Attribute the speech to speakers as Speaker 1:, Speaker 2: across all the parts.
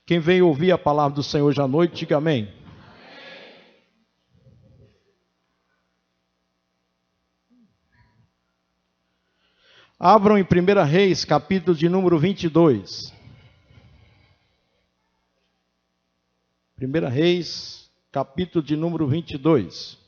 Speaker 1: Quem veio ouvir a palavra do Senhor hoje à noite, diga amém. Abram em 1 Reis, capítulo de número 22. 1 Reis, capítulo de número 22.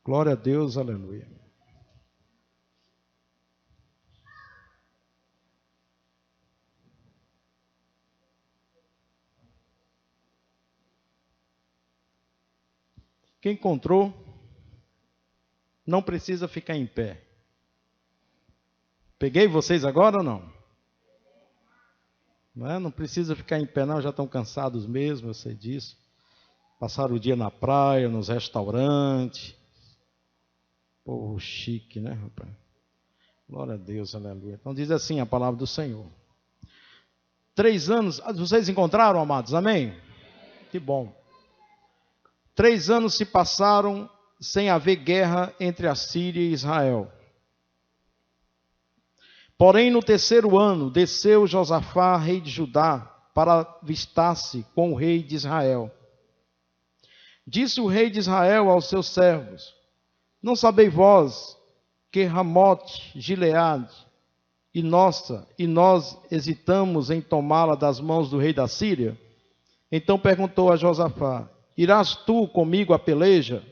Speaker 1: Glória a Deus, aleluia. Quem encontrou, não precisa ficar em pé. Peguei vocês agora ou não? Não precisa ficar em pé não, já estão cansados mesmo, eu sei disso. Passaram o dia na praia, nos restaurantes. Povo chique, né, rapaz? Glória a Deus, aleluia. Então diz assim a palavra do Senhor. 3 anos, vocês encontraram, amados? Amém? Que bom. 3 anos se passaram sem haver guerra entre a Síria e Israel. Porém, no 3º ano, desceu Josafá, rei de Judá, para avistar-se com o rei de Israel. Disse o rei de Israel aos seus servos: não sabeis vós que Ramote Gileade e nós hesitamos em tomá-la das mãos do rei da Síria? Então perguntou a Josafá: irás tu comigo à peleja,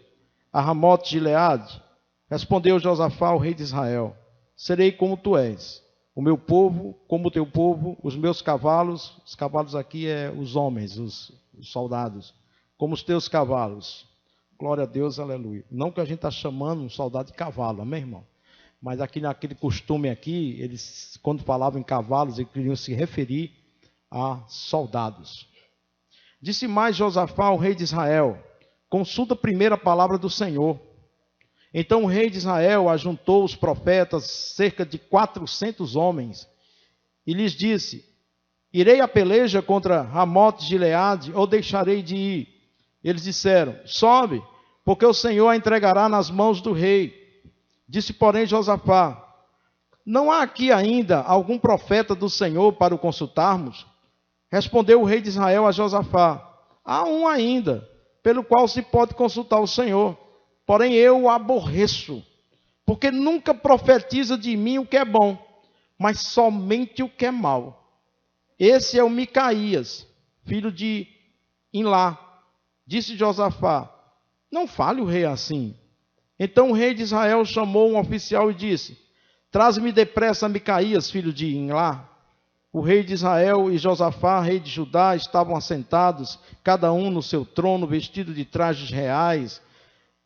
Speaker 1: a Ramote Gileade? Respondeu Josafá ao rei de Israel: serei como tu és, o meu povo como o teu povo, os meus cavalos, os cavalos aqui é os homens, os soldados, como os teus cavalos. Glória a Deus, aleluia. Não que a gente está chamando um soldado de cavalo, amém, irmão? Mas aqui naquele costume aqui, eles, quando falavam em cavalos, eles queriam se referir a soldados. Disse mais Josafá ao rei de Israel: consulta primeiro a palavra do Senhor. Então o rei de Israel ajuntou os profetas, cerca de 400 homens, e lhes disse: irei à peleja contra Ramote Gileade ou deixarei de ir? Eles disseram: sobe, porque o Senhor a entregará nas mãos do rei. Disse, porém, Josafá: não há aqui ainda algum profeta do Senhor para o consultarmos? Respondeu o rei de Israel a Josafá: há um ainda, pelo qual se pode consultar o Senhor, porém eu o aborreço, porque nunca profetiza de mim o que é bom, mas somente o que é mau. Esse é o Micaías, filho de Imlá. Disse Josafá: não fale o rei assim. Então o rei de Israel chamou um oficial e disse: traze-me depressa Micaías, filho de Imlá. O rei de Israel e Josafá, rei de Judá, estavam assentados, cada um no seu trono, vestido de trajes reais,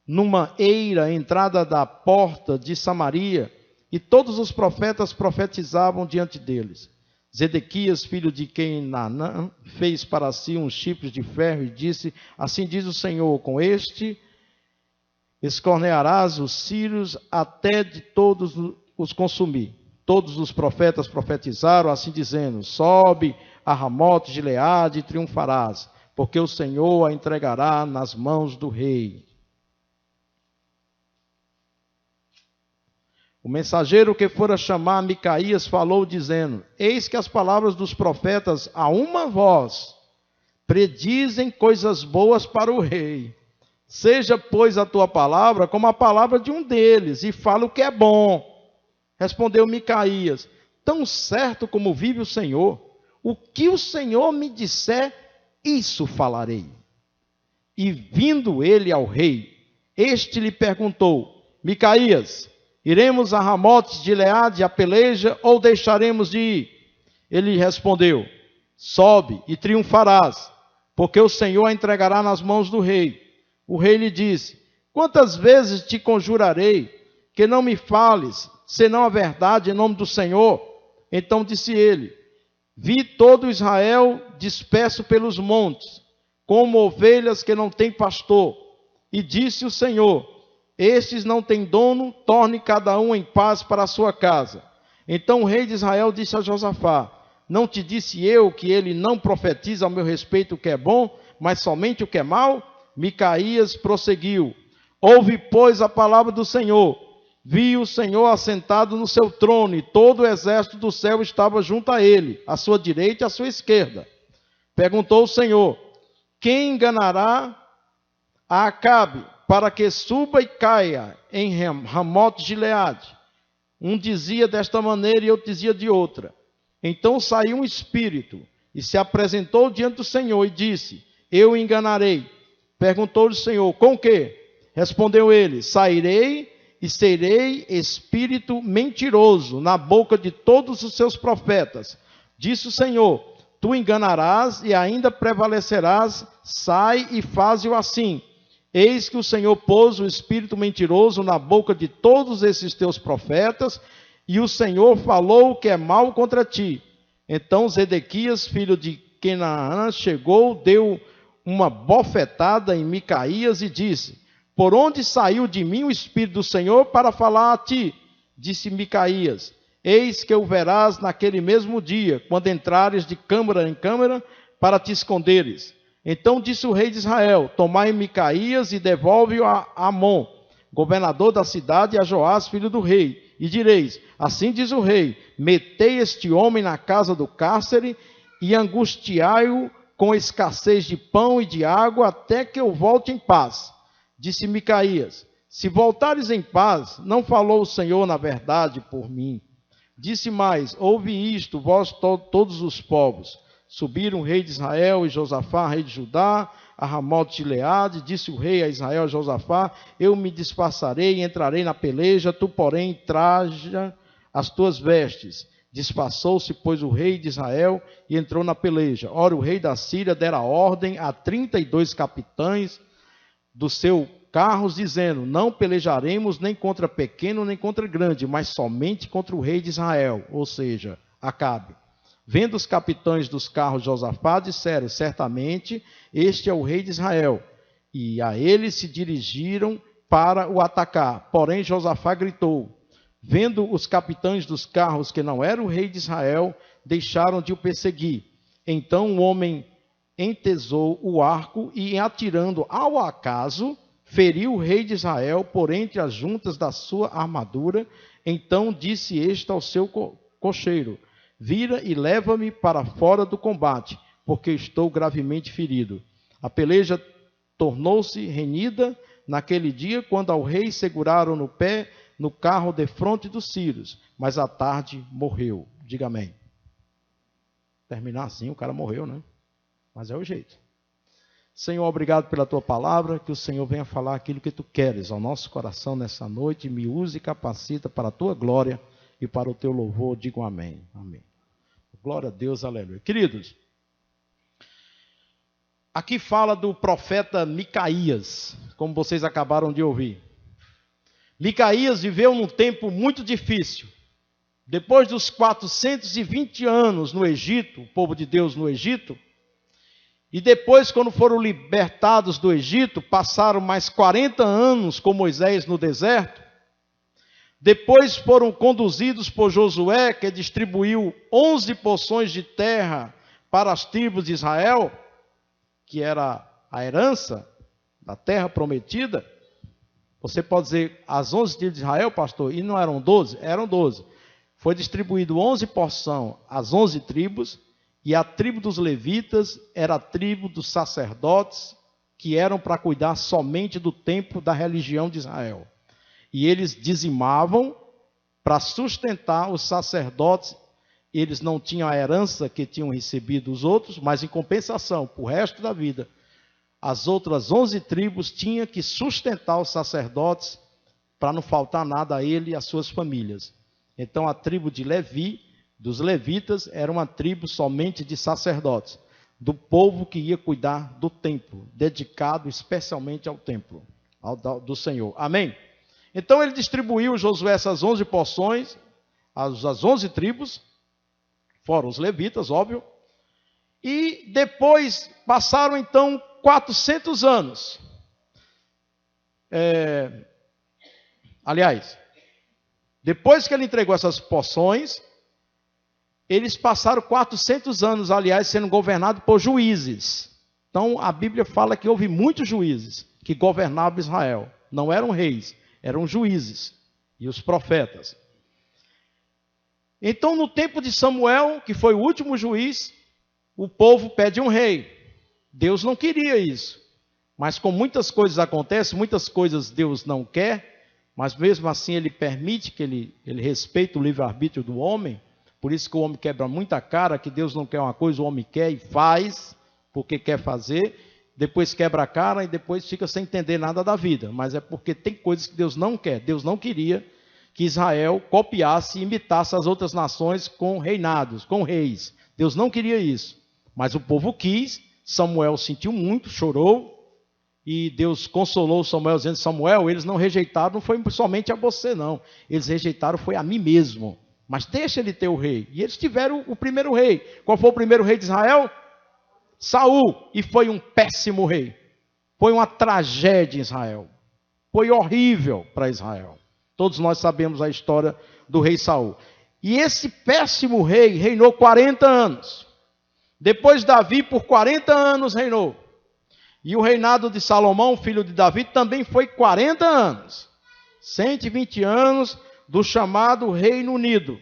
Speaker 1: numa eira à entrada da porta de Samaria, e todos os profetas profetizavam diante deles. Zedequias, filho de Queinanã, fez para si uns chifres de ferro e disse: assim diz o Senhor, com este escornearás os sírios até de todos os consumir. Todos os profetas profetizaram assim dizendo: sobe a Ramote Gileade e triunfarás, porque o Senhor a entregará nas mãos do rei. O mensageiro que fora chamar Micaías falou dizendo: eis que as palavras dos profetas a uma voz predizem coisas boas para o rei. Seja, pois, a tua palavra como a palavra de um deles, e fala o que é bom. Respondeu Micaías: tão certo como vive o Senhor, o que o Senhor me disser, isso falarei. E vindo ele ao rei, este lhe perguntou: Micaías, iremos a Ramote Gileade a peleja ou deixaremos de ir? Ele respondeu: sobe e triunfarás, porque o Senhor a entregará nas mãos do rei. O rei lhe disse: quantas vezes te conjurarei que não me fales, senão a verdade em nome do Senhor? Então disse ele: vi todo Israel disperso pelos montes, como ovelhas que não têm pastor. E disse o Senhor: estes não têm dono, torne cada um em paz para a sua casa. Então o rei de Israel disse a Josafá: Não te disse eu que ele não profetiza ao meu respeito o que é bom, mas somente o que é mal? Micaías prosseguiu: ouve, pois, a palavra do Senhor. Vi o Senhor assentado no seu trono, e todo o exército do céu estava junto a ele, à sua direita e à sua esquerda. Perguntou o Senhor: quem enganará a Acabe, para que suba e caia em Ramote Gileade? Um dizia desta maneira e outro dizia de outra. Então saiu um espírito e se apresentou diante do Senhor e disse: eu o enganarei. Perguntou-lhe o Senhor: com que? Respondeu ele: sairei e serei espírito mentiroso na boca de todos os seus profetas. Disse o Senhor: tu enganarás e ainda prevalecerás. Sai e faze-o assim. Eis que o Senhor pôs o espírito mentiroso na boca de todos esses teus profetas, e o Senhor falou o que é mal contra ti. Então Zedequias, filho de Kenaã, chegou, deu uma bofetada em Micaías e disse: por onde saiu de mim o Espírito do Senhor para falar a ti? Disse Micaías: eis que o verás naquele mesmo dia, quando entrares de câmara em câmara, para te esconderes. Então disse o rei de Israel: tomai Micaías e devolve-o a Amon, governador da cidade, e a Joás, filho do rei. E direis: assim diz o rei: metei este homem na casa do cárcere e angustiai-o com escassez de pão e de água, até que eu volte em paz. Disse Micaías: se voltares em paz, não falou o Senhor na verdade por mim? Disse mais: ouve isto, vós todos os povos. Subiram o rei de Israel e Josafá, rei de Judá, a Ramote de Gileade. Disse o rei a Israel, a Josafá: eu me disfarçarei e entrarei na peleja, tu, porém, traja as tuas vestes. Disfarçou-se, pois, o rei de Israel e entrou na peleja. Ora, o rei da Síria dera ordem a 32 capitães do seu carros, dizendo: não pelejaremos nem contra pequeno nem contra grande, mas somente contra o rei de Israel, ou seja, Acabe. Vendo os capitães dos carros de Josafá, disseram: certamente este é o rei de Israel. E a ele se dirigiram para o atacar. Porém Josafá gritou. Vendo os capitães dos carros que não era o rei de Israel, deixaram de o perseguir. Então o homem entesou o arco e, atirando ao acaso, feriu o rei de Israel por entre as juntas da sua armadura. Então disse este ao seu cocheiro: vira e leva-me para fora do combate, porque estou gravemente ferido. A peleja tornou-se renhida naquele dia, quando ao rei seguraram no pé no carro defronte dos sírios, mas à tarde morreu. Diga amém. Terminar assim, o cara morreu, né? Mas é o jeito. Senhor, obrigado pela tua palavra, que o Senhor venha falar aquilo que tu queres ao nosso coração nessa noite, me use e capacita para a tua glória e para o teu louvor. Digo amém. Amém. Glória a Deus, aleluia. Queridos, aqui fala do profeta Micaías, como vocês acabaram de ouvir. Micaías viveu num tempo muito difícil. Depois dos 420 anos no Egito, o povo de Deus no Egito, e depois, quando foram libertados do Egito, passaram mais 40 anos com Moisés no deserto. Depois foram conduzidos por Josué, que distribuiu 11 porções de terra para as tribos de Israel, que era a herança da terra prometida. Você pode dizer, as 11 tribos de Israel, pastor, e não eram 12? Eram 12. Foi distribuído 11 porções às 11 tribos, e a tribo dos levitas era a tribo dos sacerdotes, que eram para cuidar somente do templo da religião de Israel. E eles dizimavam para sustentar os sacerdotes. Eles não tinham a herança que tinham recebido os outros, mas em compensação, para o resto da vida, as outras 11 tribos tinham que sustentar os sacerdotes para não faltar nada a ele e às suas famílias. Então a tribo de Levi, dos levitas, era uma tribo somente de sacerdotes, do povo que ia cuidar do templo, dedicado especialmente ao templo do Senhor. Amém? Então ele distribuiu, Josué, essas 11 porções, as 11 tribos, fora os levitas, óbvio, e depois passaram então 400 anos. Aliás, depois que ele entregou essas porções, eles passaram 400 anos, aliás, sendo governados por juízes. Então, a Bíblia fala que houve muitos juízes que governavam Israel. Não eram reis, eram juízes e os profetas. Então, no tempo de Samuel, que foi o último juiz, o povo pede um rei. Deus não queria isso. Mas como muitas coisas acontecem, muitas coisas Deus não quer, mas mesmo assim Ele permite que Ele respeite o livre-arbítrio do homem. Por isso que o homem quebra muita cara, que Deus não quer uma coisa, o homem quer e faz, porque quer fazer. Depois quebra a cara e depois fica sem entender nada da vida. Mas é porque tem coisas que Deus não quer. Deus não queria que Israel copiasse e imitasse as outras nações com reinados, com reis. Deus não queria isso. Mas o povo quis, Samuel sentiu muito, chorou. E Deus consolou Samuel dizendo: Samuel, eles não rejeitaram, não foi somente a você não. Eles rejeitaram, foi a mim mesmo. Mas deixa ele ter o rei. E eles tiveram o primeiro rei. Qual foi o primeiro rei de Israel? Saul. E foi um péssimo rei. Foi uma tragédia em Israel. Foi horrível para Israel. Todos nós sabemos a história do rei Saul. E esse péssimo rei reinou 40 anos. Depois Davi por 40 anos reinou. E o reinado de Salomão, filho de Davi, também foi 40 anos. 120 anos do chamado Reino Unido.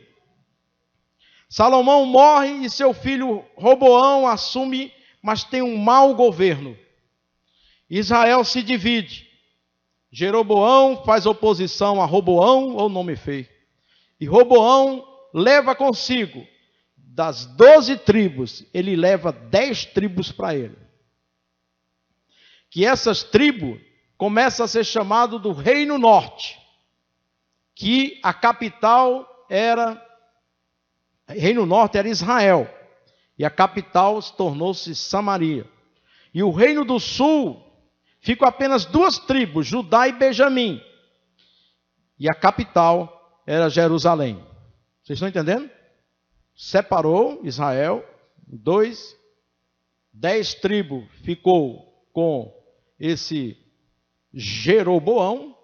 Speaker 1: Salomão morre e seu filho Roboão assume, mas tem um mau governo. Israel se divide. Jeroboão faz oposição a Roboão, ou nome feio. E Roboão leva consigo, das 12 tribos, ele leva 10 tribos para ele. Que essas tribos começam a ser chamadas do Reino Norte, que a capital era, Reino Norte era Israel, e a capital tornou-se Samaria. E o Reino do Sul ficam apenas 2 tribos, Judá e Benjamim, e a capital era Jerusalém. Vocês estão entendendo? Separou Israel em 2, 10 tribos ficou com esse Jeroboão,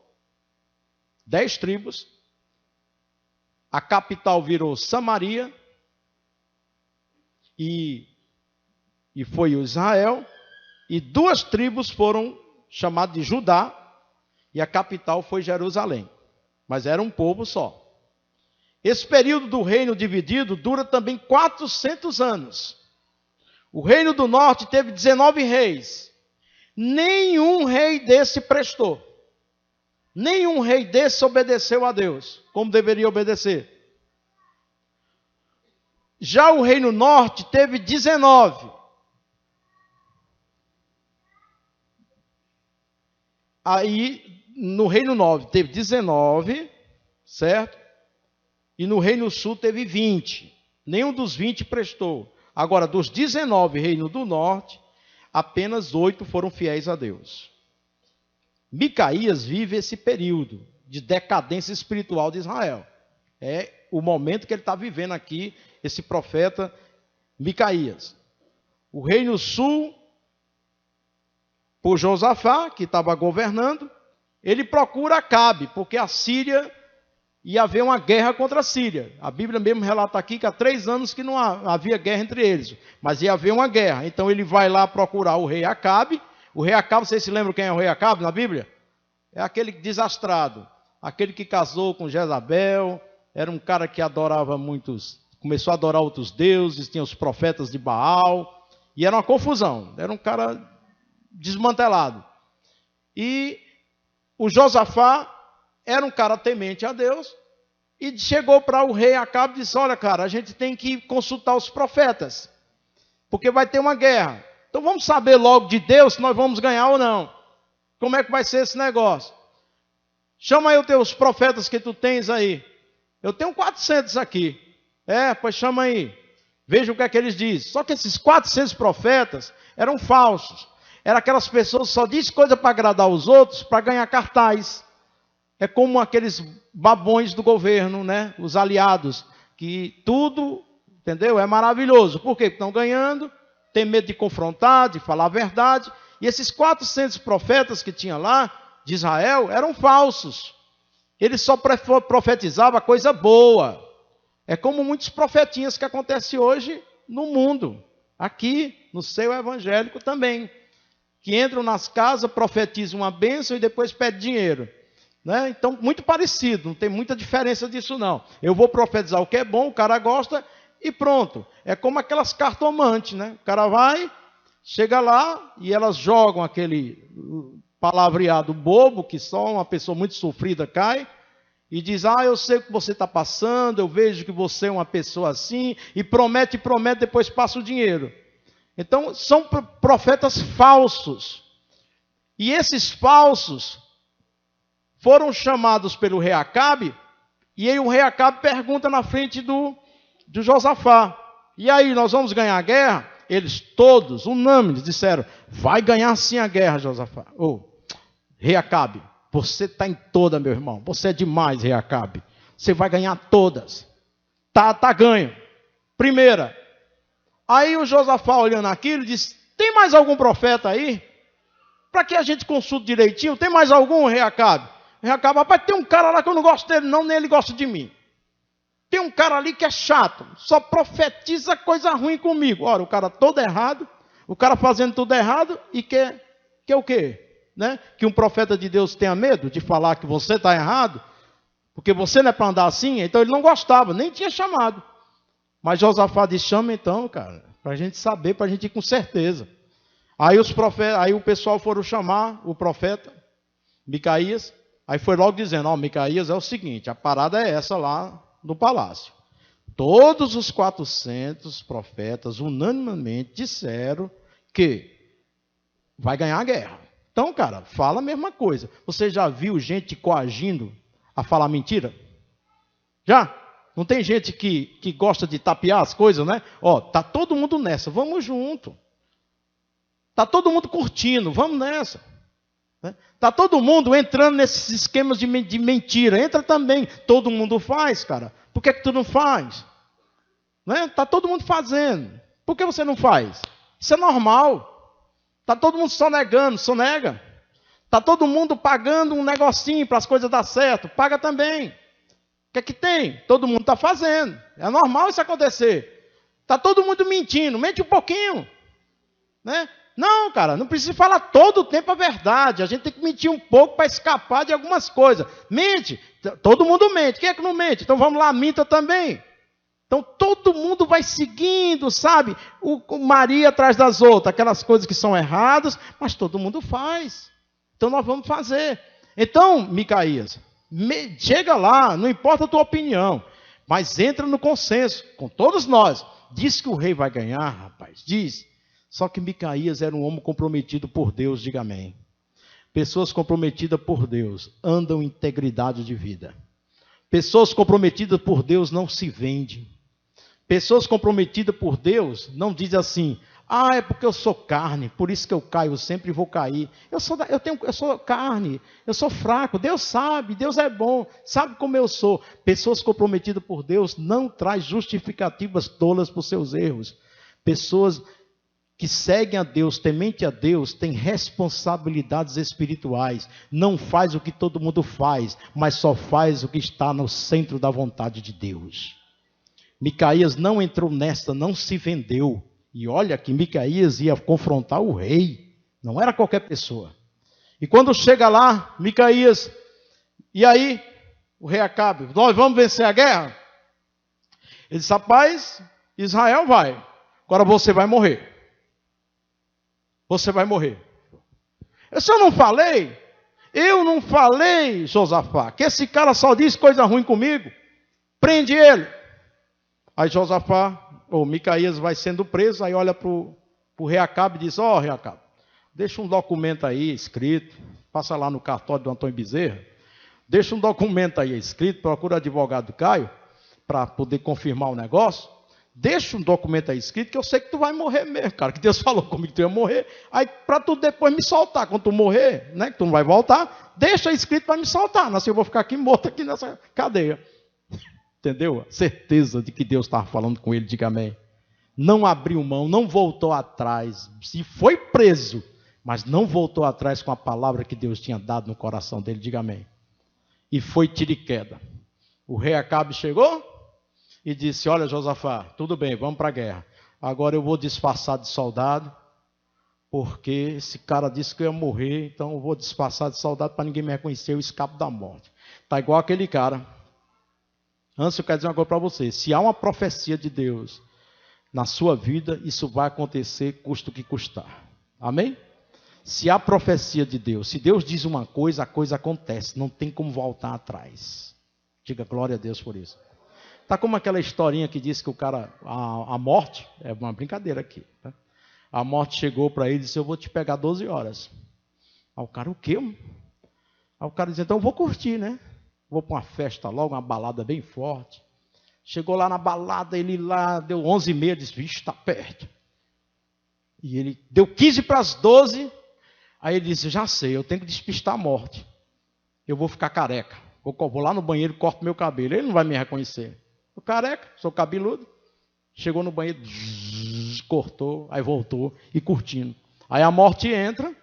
Speaker 1: 10 tribos, a capital virou Samaria, e foi o Israel, e 2 tribos foram chamadas de Judá, e a capital foi Jerusalém, mas era um povo só. Esse período do reino dividido dura também 400 anos. O reino do norte teve 19 reis. Nenhum rei desse prestou. Nenhum rei desse obedeceu a Deus, como deveria obedecer. Já o reino norte teve 19. Aí, no reino norte teve 19, certo? E no reino sul teve 20. Nenhum dos 20 prestou. Agora, dos 19 reinos do norte, apenas 8 foram fiéis a Deus. Micaías vive esse período de decadência espiritual de Israel. É o momento que ele está vivendo aqui, esse profeta Micaías. O reino sul, por Josafá, que estava governando, ele procura Acabe, porque a Síria ia haver uma guerra contra a Síria. A Bíblia mesmo relata aqui que há 3 anos que não havia guerra entre eles, mas ia haver uma guerra. Então ele vai lá procurar o rei Acabe. O rei Acabe, vocês se lembram quem é o rei Acabe na Bíblia? É aquele desastrado, aquele que casou com Jezabel, era um cara que adorava muitos, começou a adorar outros deuses, tinha os profetas de Baal, e era uma confusão, era um cara desmantelado. E o Josafá era um cara temente a Deus, e chegou para o rei Acabe e disse: olha, cara, a gente tem que consultar os profetas, porque vai ter uma guerra. Então vamos saber logo de Deus se nós vamos ganhar ou não. Como é que vai ser esse negócio? Chama aí os teus profetas que tu tens aí. Eu tenho 400 aqui. Pois chama aí. Veja o que é que eles dizem. Só que esses 400 profetas eram falsos. Eram aquelas pessoas que só dizem coisa para agradar os outros, para ganhar cartaz. É como aqueles babões do governo, né? Os aliados, que tudo, entendeu? É maravilhoso. Por quê? Porque estão ganhando, tem medo de confrontar, de falar a verdade. E esses 400 profetas que tinha lá, de Israel, eram falsos. Eles só profetizavam coisa boa. É como muitos profetinhas que acontecem hoje no mundo, aqui no seio evangélico também, que entram nas casas, profetizam uma bênção e depois pedem dinheiro. Né? Então, muito parecido, não tem muita diferença disso não. Eu vou profetizar o que é bom, o cara gosta e pronto. É como aquelas cartomantes, né? O cara vai, chega lá e elas jogam aquele palavreado bobo, que só uma pessoa muito sofrida cai, e diz, eu sei o que você está passando, eu vejo que você é uma pessoa assim, e promete, depois passa o dinheiro. Então, são profetas falsos. E esses falsos foram chamados pelo rei Acabe, e aí o rei Acabe pergunta na frente do Josafá, e aí, nós vamos ganhar a guerra? Eles todos, unânimes, disseram, vai ganhar sim a guerra, Josafá. Rei Acabe, você está em toda, meu irmão. Você é demais, rei Acabe. Você vai ganhar todas. Tá ganho. Primeira. Aí o Josafá, olhando aquilo, disse, tem mais algum profeta aí? Para que a gente consulte direitinho. Tem mais algum, rei Acabe? Rei Acabe, rapaz, tem um cara lá que eu não gosto dele, não, nem ele gosta de mim. Tem um cara ali que é chato, só profetiza coisa ruim comigo. Ora, o cara todo errado, o cara fazendo tudo errado e quer o quê? Né? Que um profeta de Deus tenha medo de falar que você está errado, porque você não é para andar assim, então ele não gostava, nem tinha chamado. Mas Josafá disse, chama então, cara, para a gente saber, para a gente ir com certeza. Aí o pessoal foram chamar o profeta, Micaías, aí foi logo dizendo, Micaías, é o seguinte, a parada é essa lá no palácio. Todos os 400 profetas unanimemente disseram que vai ganhar a guerra. Então, cara, fala a mesma coisa. Você já viu gente coagindo a falar mentira? Já? Não tem gente que gosta de tapear as coisas, né? Tá todo mundo nessa, vamos junto. Tá todo mundo curtindo, vamos nessa. Tá todo mundo entrando nesses esquemas de mentira. Entra também. Todo mundo faz, cara. Por que tu não faz? Né? Tá todo mundo fazendo. Por que você não faz? Isso é normal. Está todo mundo sonega. Está todo mundo pagando um negocinho para as coisas dar certo. Paga também. O que é que tem? Todo mundo está fazendo. É normal isso acontecer. Está todo mundo mentindo. Mente um pouquinho. Né? Não, cara, não precisa falar todo o tempo a verdade. A gente tem que mentir um pouco para escapar de algumas coisas. Mente. Todo mundo mente. Quem é que não mente? Então vamos lá, minta também. Então, todo mundo vai seguindo, sabe? O Maria atrás das outras, aquelas coisas que são erradas, mas todo mundo faz. Então, nós vamos fazer. Então, Micaías, chega lá, não importa a tua opinião, mas entra no consenso, com todos nós. Diz que o rei vai ganhar, rapaz, diz. Só que Micaías era um homem comprometido por Deus, diga amém. Pessoas comprometidas por Deus andam em integridade de vida. Pessoas comprometidas por Deus não se vendem. Pessoas comprometidas por Deus não dizem assim, é porque eu sou carne, por isso que eu caio, sempre vou cair. Eu sou carne, eu sou fraco, Deus sabe, Deus é bom, sabe como eu sou. Pessoas comprometidas por Deus não traz justificativas tolas por seus erros. Pessoas que seguem a Deus, temente a Deus, têm responsabilidades espirituais. Não faz o que todo mundo faz, mas só faz o que está no centro da vontade de Deus. Micaías não entrou nessa, não se vendeu. E olha que Micaías ia confrontar o rei. Não era qualquer pessoa. E quando chega lá, Micaías, e aí, o rei Acabe, nós vamos vencer a guerra? Ele disse, rapaz, Israel vai. Agora você vai morrer. Você vai morrer. Eu não falei? Eu não falei, Josafá, que esse cara só diz coisa ruim comigo? Prende ele. Aí Micaías vai sendo preso, aí olha para o rei Acabe e diz, rei Acabe, deixa um documento aí escrito, passa lá no cartório do Antônio Bezerra, deixa um documento aí escrito, procura o advogado Caio, para poder confirmar o negócio, deixa um documento aí escrito, que eu sei que tu vai morrer mesmo, cara, que Deus falou comigo que tu ia morrer, aí para tu depois me soltar, quando tu morrer, né, que tu não vai voltar, deixa escrito para me soltar, senão eu vou ficar aqui morto aqui nessa cadeia. Entendeu? Certeza de que Deus estava falando com ele, diga amém. Não abriu mão, não voltou atrás. Se foi preso, mas não voltou atrás com a palavra que Deus tinha dado no coração dele, diga amém. E foi tiro e queda. O rei Acabe chegou, e disse: olha, Josafá, tudo bem, vamos para a guerra. Agora eu vou disfarçar de soldado, porque esse cara disse que eu ia morrer, então eu vou disfarçar de soldado para ninguém me reconhecer, eu escapo da morte. Está igual aquele cara. Antes eu quero dizer uma coisa para você: se há uma profecia de Deus na sua vida, isso vai acontecer, custa o que custar. Amém? Se há profecia de Deus, se Deus diz uma coisa, a coisa acontece, não tem como voltar atrás. Diga glória a Deus por isso. Está como aquela historinha que diz que o cara, a morte, é uma brincadeira aqui, tá? A morte chegou para ele e disse: eu vou te pegar 12 horas. Aí o cara: o quê? Aí o cara disse: então eu vou curtir, né? Vou para uma festa logo, uma balada bem forte. Chegou lá na balada, ele lá, deu 11h30, disse: vixe, está perto. E ele deu 15 para as 12, aí ele disse: já sei, eu tenho que despistar a morte. Eu vou ficar careca. Vou lá no banheiro e corto meu cabelo. Ele não vai me reconhecer. Sou careca, sou cabeludo. Chegou no banheiro, cortou, aí voltou e curtindo. Aí a morte entra,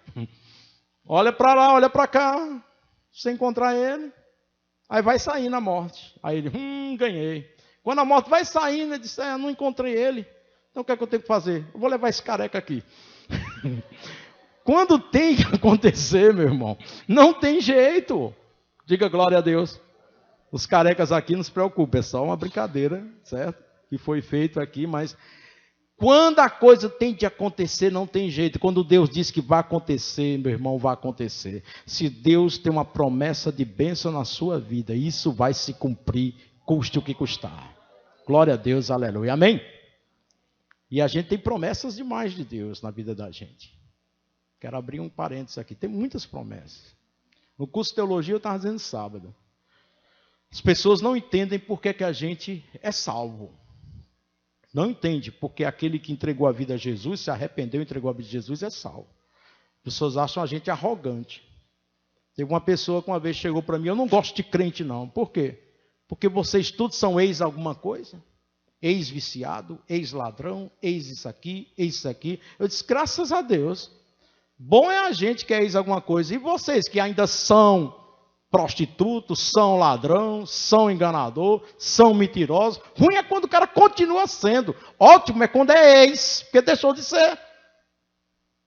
Speaker 1: olha para lá, olha para cá, sem encontrar ele. Aí vai saindo a morte. Aí ele: ganhei. Quando a morte vai saindo, ele diz: não encontrei ele. Então o que é que eu tenho que fazer? Eu vou levar esse careca aqui. Quando tem que acontecer, meu irmão, não tem jeito. Diga glória a Deus. Os carecas aqui não se preocupem, é só uma brincadeira, certo? Que foi feito aqui, mas quando a coisa tem de acontecer, não tem jeito. Quando Deus diz que vai acontecer, meu irmão, vai acontecer. Se Deus tem uma promessa de bênção na sua vida, isso vai se cumprir, custe o que custar. Glória a Deus, aleluia, amém? E a gente tem promessas demais de Deus na vida da gente. Quero abrir um parênteses aqui, tem muitas promessas. No curso de teologia eu estava dizendo sábado. As pessoas não entendem por que a gente é salvo. Não entende porque aquele que entregou a vida a Jesus, se arrependeu e entregou a vida a Jesus, é salvo. As pessoas acham a gente arrogante. Teve uma pessoa que uma vez chegou para mim: eu não gosto de crente não. Por quê? Porque vocês todos são ex alguma coisa. Ex-viciado, ex-ladrão, ex isso aqui, ex isso aqui. Eu disse: graças a Deus. Bom é a gente que é ex alguma coisa. E vocês que ainda são prostitutos, são ladrão, são enganador, são mentirosos. Ruim é quando o cara continua sendo. Ótimo é quando é ex, porque deixou de ser.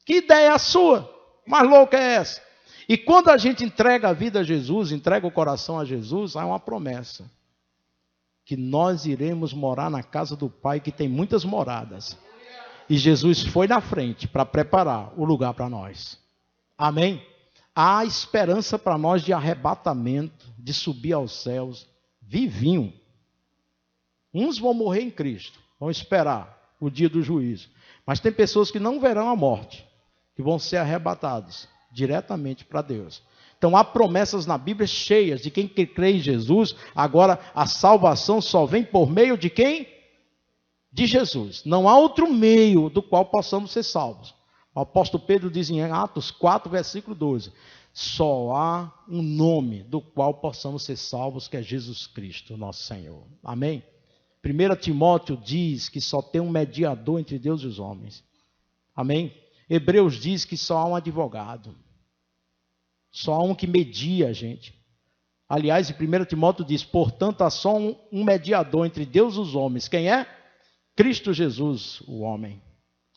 Speaker 1: Que ideia é a sua? Mais louca é essa? E quando a gente entrega a vida a Jesus, entrega o coração a Jesus, há uma promessa. Que nós iremos morar na casa do Pai, que tem muitas moradas. E Jesus foi na frente para preparar o lugar para nós. Amém? Há esperança para nós de arrebatamento, de subir aos céus, vivinho. Uns vão morrer em Cristo, vão esperar o dia do juízo. Mas tem pessoas que não verão a morte, que vão ser arrebatados diretamente para Deus. Então há promessas na Bíblia cheias de quem crê em Jesus. Agora a salvação só vem por meio de quem? De Jesus. Não há outro meio do qual possamos ser salvos. O apóstolo Pedro diz em Atos 4, versículo 12, só há um nome do qual possamos ser salvos, que é Jesus Cristo, nosso Senhor. Amém? 1 Timóteo diz que só tem um mediador entre Deus e os homens. Amém? Hebreus diz que só há um advogado. Só há um que media a gente. Aliás, em 1 Timóteo diz, portanto, há só um mediador entre Deus e os homens. Quem é? Cristo Jesus, o homem.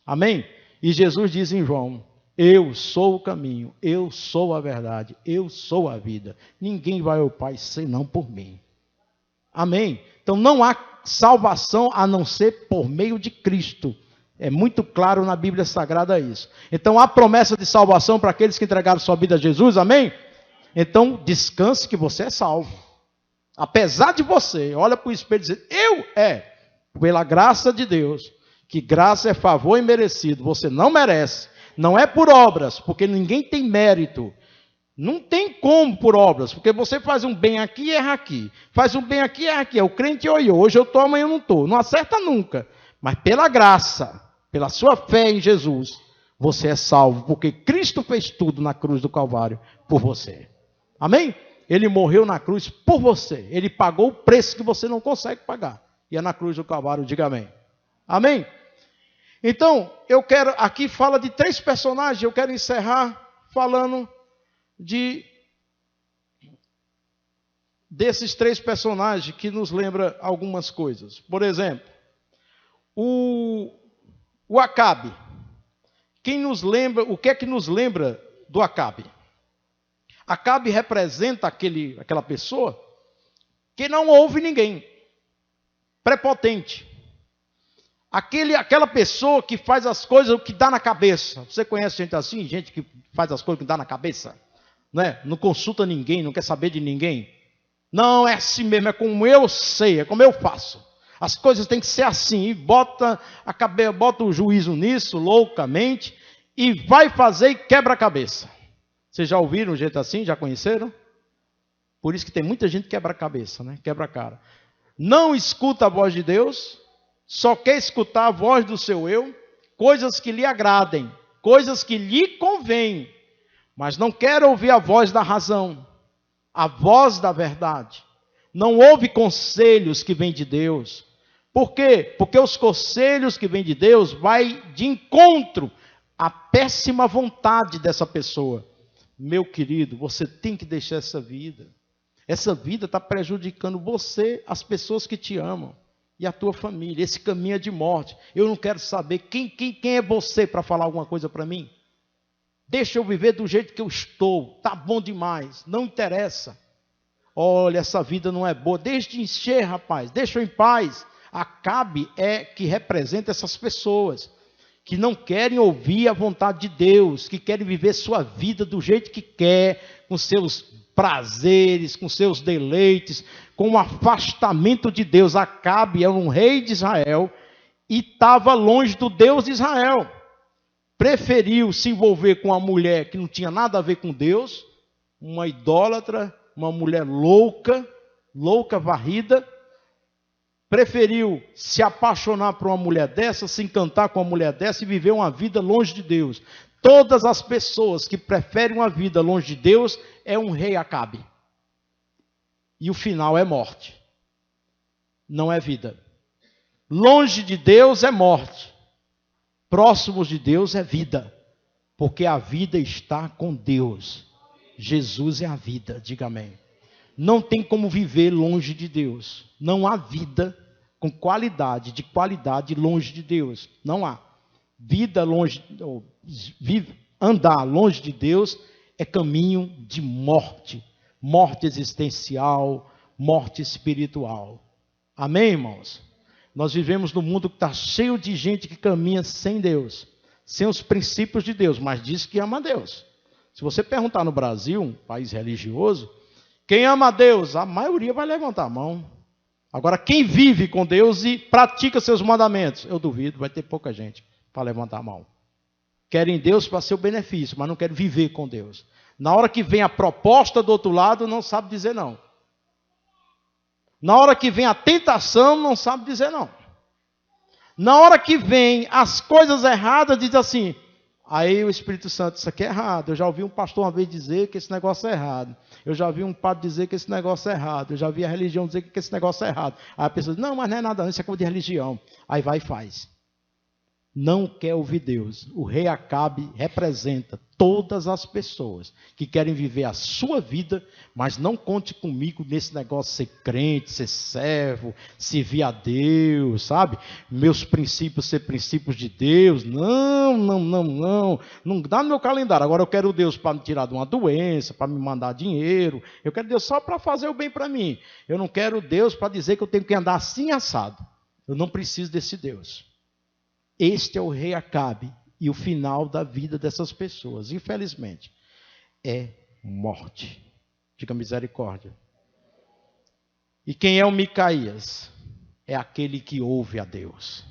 Speaker 1: Amém? E Jesus diz em João, eu sou o caminho, eu sou a verdade, eu sou a vida. Ninguém vai ao Pai senão por mim. Amém? Então não há salvação a não ser por meio de Cristo. É muito claro na Bíblia Sagrada isso. Então há promessa de salvação para aqueles que entregaram sua vida a Jesus, amém? Então descanse que você é salvo. Apesar de você, olha para o espelho e diz, pela graça de Deus, que graça é favor imerecido, você não merece, não é por obras, porque ninguém tem mérito, não tem como por obras, porque você faz um bem aqui e erra aqui, faz um bem aqui e erra aqui, é o crente olhou, hoje eu estou, amanhã eu não estou, não acerta nunca, mas pela graça, pela sua fé em Jesus, você é salvo, porque Cristo fez tudo na cruz do Calvário por você, amém? Ele morreu na cruz por você, ele pagou o preço que você não consegue pagar, e é na cruz do Calvário, diga amém. Amém? Então, eu quero, aqui fala de 3 personagens, eu quero encerrar falando de desses três personagens que nos lembra algumas coisas. Por exemplo, o Acabe. Quem nos lembra, o que é que nos lembra do Acabe? Acabe representa aquela pessoa que não ouve ninguém, prepotente. Aquela pessoa que faz as coisas o que dá na cabeça. Você conhece gente assim? Gente que faz as coisas que dá na cabeça? Né? Não consulta ninguém, não quer saber de ninguém. Não, é assim mesmo, é como eu sei, é como eu faço. As coisas têm que ser assim. E bota o juízo nisso, loucamente, e vai fazer e quebra a cabeça. Vocês já ouviram gente assim? Já conheceram? Por isso que tem muita gente que quebra a cabeça, né? Quebra a cara. Não escuta a voz de Deus, só quer escutar a voz do seu eu, coisas que lhe agradem, coisas que lhe convêm, mas não quer ouvir a voz da razão, a voz da verdade. Não ouve conselhos que vêm de Deus. Por quê? Porque os conselhos que vêm de Deus vai de encontro à péssima vontade dessa pessoa. Meu querido, você tem que deixar essa vida. Essa vida está prejudicando você, as pessoas que te amam e a tua família. Esse caminho é de morte. Eu não quero saber quem é você para falar alguma coisa para mim. Deixa eu viver do jeito que eu estou. Tá bom demais. Não interessa. Olha, essa vida não é boa. Deixa de encher, rapaz. Deixa eu em paz. Acabe é que representa essas pessoas que não querem ouvir a vontade de Deus, que querem viver sua vida do jeito que quer, com seus prazeres, com seus deleites, com o afastamento de Deus. Acabe era um rei de Israel e estava longe do Deus de Israel. Preferiu se envolver com uma mulher que não tinha nada a ver com Deus, uma idólatra, uma mulher louca varrida. Preferiu se apaixonar por uma mulher dessa, se encantar com uma mulher dessa e viver uma vida longe de Deus. Todas as pessoas que preferem uma vida longe de Deus é um rei Acabe. E o final é morte. Não é vida. Longe de Deus é morte. Próximos de Deus é vida. Porque a vida está com Deus. Jesus é a vida, diga amém. Não tem como viver longe de Deus. Não há vida com qualidade, de qualidade longe de Deus. Não há. Vida longe, andar longe de Deus é caminho de morte. Morte existencial, morte espiritual. Amém, irmãos? Nós vivemos num mundo que está cheio de gente que caminha sem Deus, sem os princípios de Deus, mas diz que ama a Deus. Se você perguntar no Brasil, um país religioso, quem ama a Deus? A maioria vai levantar a mão. Agora, quem vive com Deus e pratica seus mandamentos? Eu duvido, vai ter pouca gente para levantar a mão. Querem Deus para seu benefício, mas não querem viver com Deus. Na hora que vem a proposta do outro lado, não sabe dizer não. Na hora que vem a tentação, não sabe dizer não. Na hora que vem as coisas erradas, diz assim... Aí o Espírito Santo, isso aqui é errado. Eu já ouvi um pastor uma vez dizer que esse negócio é errado. Eu já vi um padre dizer que esse negócio é errado. Eu já vi a religião dizer que esse negócio é errado. Aí a pessoa diz, não, mas não é nada, isso é coisa de religião. Aí vai e faz. Não quer ouvir Deus. O rei Acabe representa todas as pessoas que querem viver a sua vida, mas não conte comigo nesse negócio de ser crente, ser servo, servir a Deus, sabe? Meus princípios ser princípios de Deus. Não dá no meu calendário. Agora eu quero Deus para me tirar de uma doença, para me mandar dinheiro. Eu quero Deus só para fazer o bem para mim. Eu não quero Deus para dizer que eu tenho que andar assim assado. Eu não preciso desse Deus. Este é o rei Acabe e o final da vida dessas pessoas, infelizmente, é morte. Diga misericórdia. E quem é o Micaías? É aquele que ouve a Deus.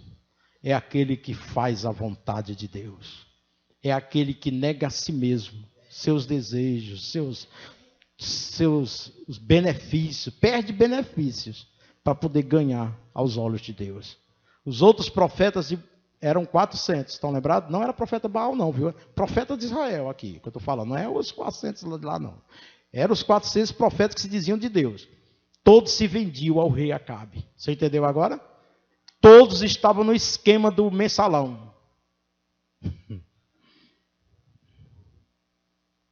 Speaker 1: É aquele que faz a vontade de Deus. É aquele que nega a si mesmo, seus desejos, seus benefícios, perde benefícios para poder ganhar aos olhos de Deus. Os outros profetas eram 400, estão lembrados? Não era profeta Baal não, viu? Profeta de Israel aqui, que eu estou falando. Não é os 400 lá não. Eram os 400 profetas que se diziam de Deus. Todos se vendiam ao rei Acabe. Você entendeu agora? Todos estavam no esquema do mensalão.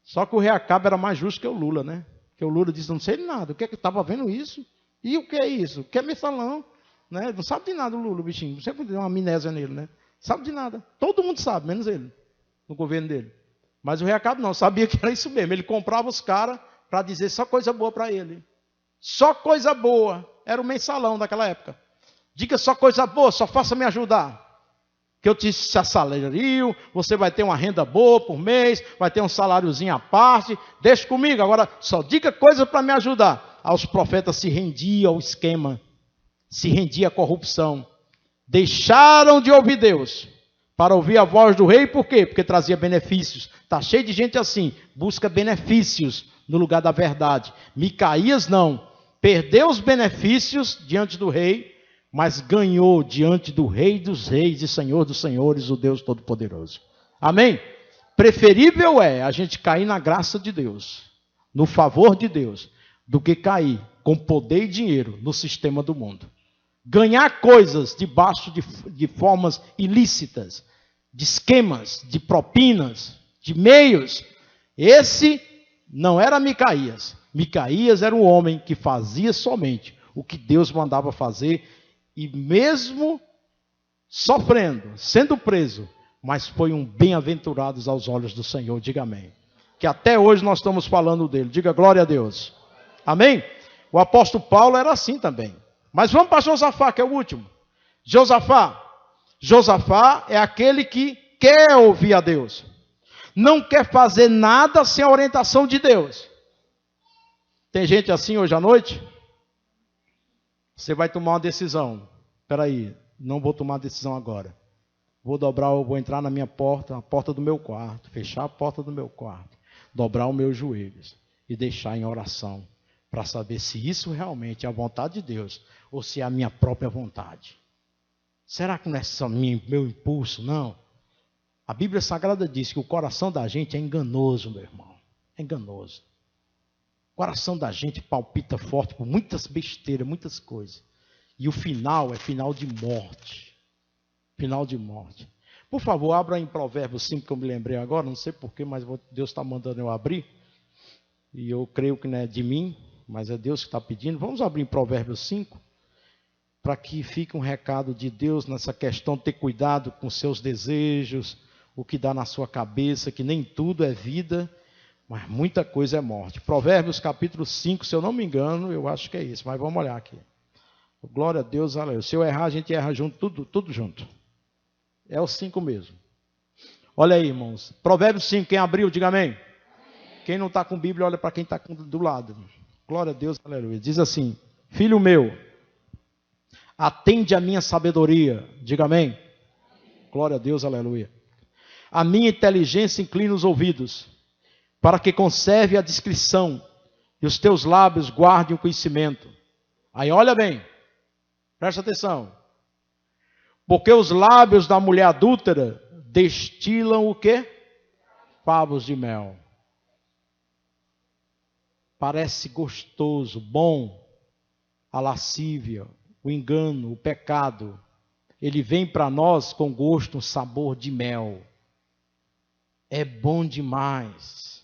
Speaker 1: Só que o rei Acabe era mais justo que o Lula, né? Que o Lula disse, não sei de nada. O que é que estava vendo isso? E o que é isso? O que é mensalão? Né? Não sabe de nada o Lula, o bichinho. Sempre tem uma amnésia nele, né? Sabe de nada. Todo mundo sabe, menos ele, no governo dele. Mas o Rei Acabe não, sabia que era isso mesmo. Ele comprava os caras para dizer só coisa boa para ele. Só coisa boa. Era o mensalão daquela época. Diga só coisa boa, só faça me ajudar. Que eu te assalario, você vai ter uma renda boa por mês, vai ter um saláriozinho à parte. Deixa comigo, agora só diga coisa para me ajudar. Aí os profetas se rendiam ao esquema, se rendiam à corrupção. Deixaram de ouvir Deus para ouvir a voz do rei, por quê? Porque trazia benefícios. Está cheio de gente assim, busca benefícios no lugar da verdade. Micaías não, perdeu os benefícios diante do rei, mas ganhou diante do Rei dos Reis e Senhor dos Senhores, o Deus Todo-Poderoso. Amém? Preferível é a gente cair na graça de Deus, no favor de Deus, do que cair com poder e dinheiro no sistema do mundo. Ganhar coisas debaixo de formas ilícitas, de esquemas, de propinas, de meios. Esse não era Micaías. Micaías era um homem que fazia somente o que Deus mandava fazer, e mesmo sofrendo, sendo preso, mas foi um bem-aventurado aos olhos do Senhor, diga amém. Que até hoje nós estamos falando dele, diga glória a Deus. Amém? O apóstolo Paulo era assim também. Mas vamos para Josafá, que é o último. Josafá é aquele que quer ouvir a Deus. Não quer fazer nada sem a orientação de Deus. Tem gente assim hoje à noite? Você vai tomar uma decisão. Espera aí, não vou tomar decisão agora. Vou entrar na minha porta, a porta do meu quarto, fechar a porta do meu quarto, dobrar os meus joelhos e deixar em oração, para saber se isso realmente é a vontade de Deus ou se é a minha própria vontade. Será que não é só meu impulso? Não. A Bíblia Sagrada diz que o coração da gente é enganoso, meu irmão. É enganoso. O coração da gente palpita forte por muitas besteiras, muitas coisas. E o final é final de morte. Final de morte. Por favor, abra em Provérbios 5, que eu me lembrei agora. Não sei porquê, mas Deus está mandando eu abrir. E eu creio que não é de mim, mas é Deus que está pedindo. Vamos abrir em Provérbios 5, para que fique um recado de Deus nessa questão de ter cuidado com seus desejos, o que dá na sua cabeça, que nem tudo é vida, mas muita coisa é morte. Provérbios capítulo 5, se eu não me engano, eu acho que é isso, mas vamos olhar aqui. Glória a Deus, aleluia. Se eu errar, a gente erra junto, tudo junto. É o 5 mesmo. Olha aí, irmãos. Provérbios 5, quem abriu, diga amém. Amém. Quem não está com Bíblia, olha para quem está do lado. Glória a Deus, aleluia. Diz assim: filho meu, atende a minha sabedoria, diga amém. Glória a Deus, aleluia. A minha inteligência inclina os ouvidos, para que conserve a discrição, e os teus lábios guardem o conhecimento. Aí olha bem, presta atenção. Porque os lábios da mulher adúltera destilam o quê? Favos de mel. Parece gostoso, bom, a lascívia, o engano, o pecado. Ele vem para nós com gosto, um sabor de mel. É bom demais.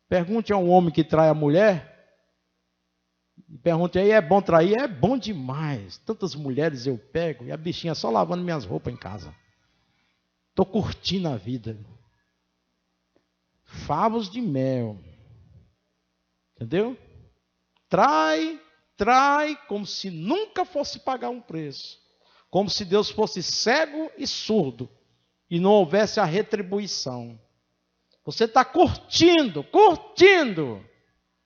Speaker 1: Pergunte a um homem que trai a mulher. Pergunte aí, é bom trair? É bom demais. Tantas mulheres eu pego e a bichinha só lavando minhas roupas em casa. Estou curtindo a vida. Favos de mel. Entendeu? Trai como se nunca fosse pagar um preço. Como se Deus fosse cego e surdo e não houvesse a retribuição. Você está curtindo.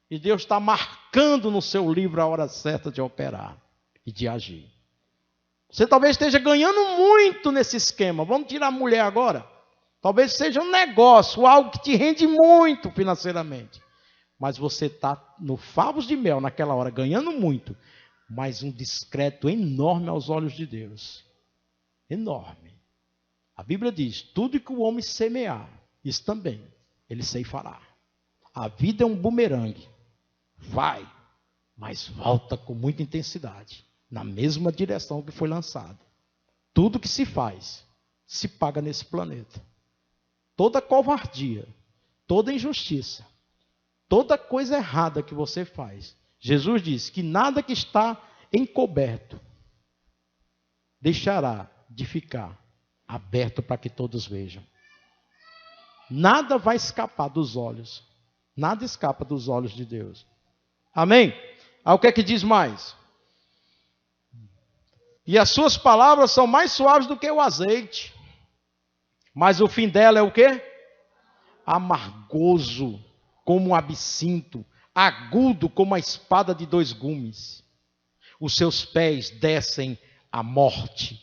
Speaker 1: E Deus está marcando no seu livro a hora certa de operar e de agir. Você talvez esteja ganhando muito nesse esquema. Vamos tirar a mulher agora. Talvez seja um negócio, algo que te rende muito financeiramente. Mas você está no favos de mel naquela hora, ganhando muito. Mas um discreto enorme aos olhos de Deus. Enorme. A Bíblia diz, tudo que o homem semear, isso também ele ceifará. A vida é um bumerangue. Vai, mas volta com muita intensidade, na mesma direção que foi lançado. Tudo que se faz, se paga nesse planeta. Toda covardia, toda injustiça, Toda coisa errada que você faz, Jesus disse que nada que está encoberto deixará de ficar aberto para que todos vejam. Nada vai escapar dos olhos. Nada escapa dos olhos de Deus. Amém? Aí o que é que diz mais? E as suas palavras são mais suaves do que o azeite. Mas o fim dela é o quê? Amargoso como um absinto, agudo como a espada de 2 gumes. Os seus pés descem à morte.